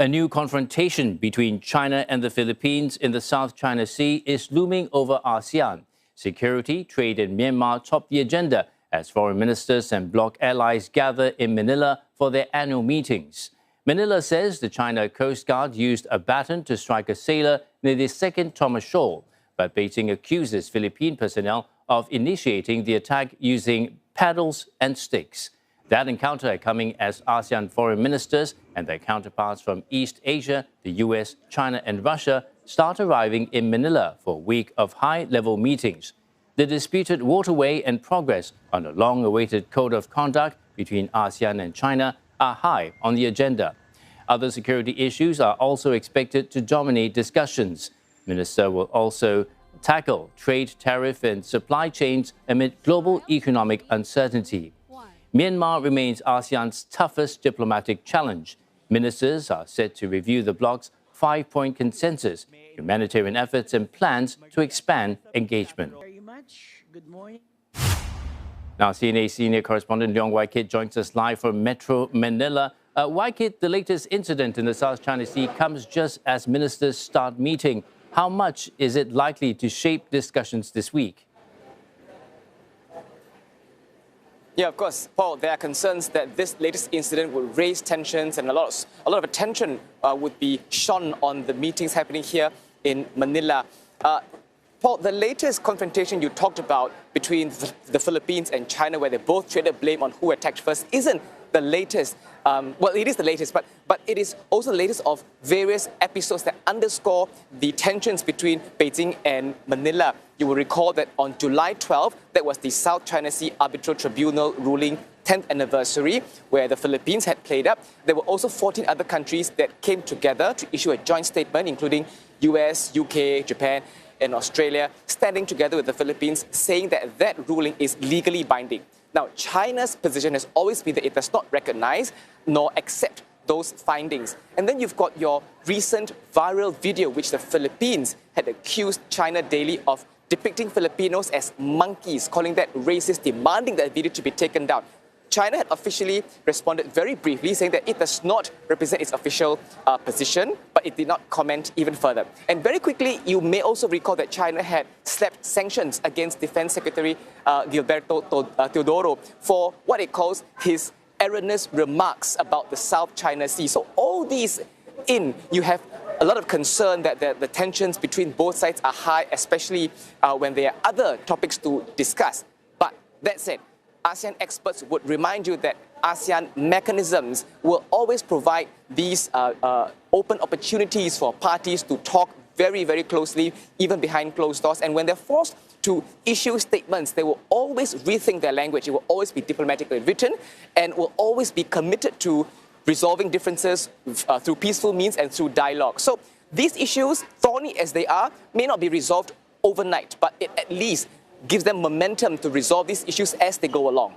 A new confrontation between China and the Philippines in the South China Sea is looming over ASEAN. Security, trade and Myanmar top the agenda as foreign ministers and bloc allies gather in Manila for their annual meetings. Manila says the China Coast Guard used a baton to strike a sailor near the Second Thomas Shoal, but Beijing accuses Philippine personnel of initiating the attack using paddles and sticks. That encounter coming as ASEAN foreign ministers and their counterparts from East Asia, the US, China and Russia start arriving in Manila for a week of high-level meetings. The disputed waterway and progress on a long-awaited code of conduct between ASEAN and China are high on the agenda. Other security issues are also expected to dominate discussions. Minister will also tackle trade, tariff and supply chains amid global economic uncertainty. Myanmar remains ASEAN's toughest diplomatic challenge. Ministers are set to review the bloc's 5-point consensus, humanitarian efforts and plans to expand engagement. Very much. Good morning. Now, CNA senior correspondent Leong Wai Kit joins us live from Metro Manila. Wai Kit, the latest incident in the South China Sea comes just as ministers start meeting. How much is it likely to shape discussions this week? Yeah, of course, Paul, there are concerns that this latest incident would raise tensions and a lot of attention would be shone on the meetings happening here in Manila. Paul, the latest confrontation you talked about between the Philippines and China, where they both traded blame on who attacked first, isn't the latest. Well, it is the latest, but it is also the latest of various episodes that underscore the tensions between Beijing and Manila. You will recall that on July 12th, that was the South China Sea Arbitral Tribunal ruling 10th anniversary, where the Philippines had played up. There were also 14 other countries that came together to issue a joint statement, including US, UK, Japan, and Australia, standing together with the Philippines, saying that that ruling is legally binding. Now, China's position has always been that it does not recognize nor accept those findings. And then you've got your recent viral video, which the Philippines had accused China Daily of depicting Filipinos as monkeys, calling that racist, demanding that video to be taken down. China had officially responded very briefly, saying that it does not represent its official position, but it did not comment even further. And very quickly, you may also recall that China had slapped sanctions against Defense Secretary Gilberto Teodoro for what it calls his erroneous remarks about the South China Sea. So all these you have a lot of concern that the tensions between both sides are high, especially when there are other topics to discuss. But that said, ASEAN experts would remind you that ASEAN mechanisms will always provide these open opportunities for parties to talk very, very closely, even behind closed doors. And when they're forced to issue statements, they will always rethink their language. It will always be diplomatically written and will always be committed to resolving differences through peaceful means and through dialogue. So these issues, thorny as they are, may not be resolved overnight, but it at least gives them momentum to resolve these issues as they go along.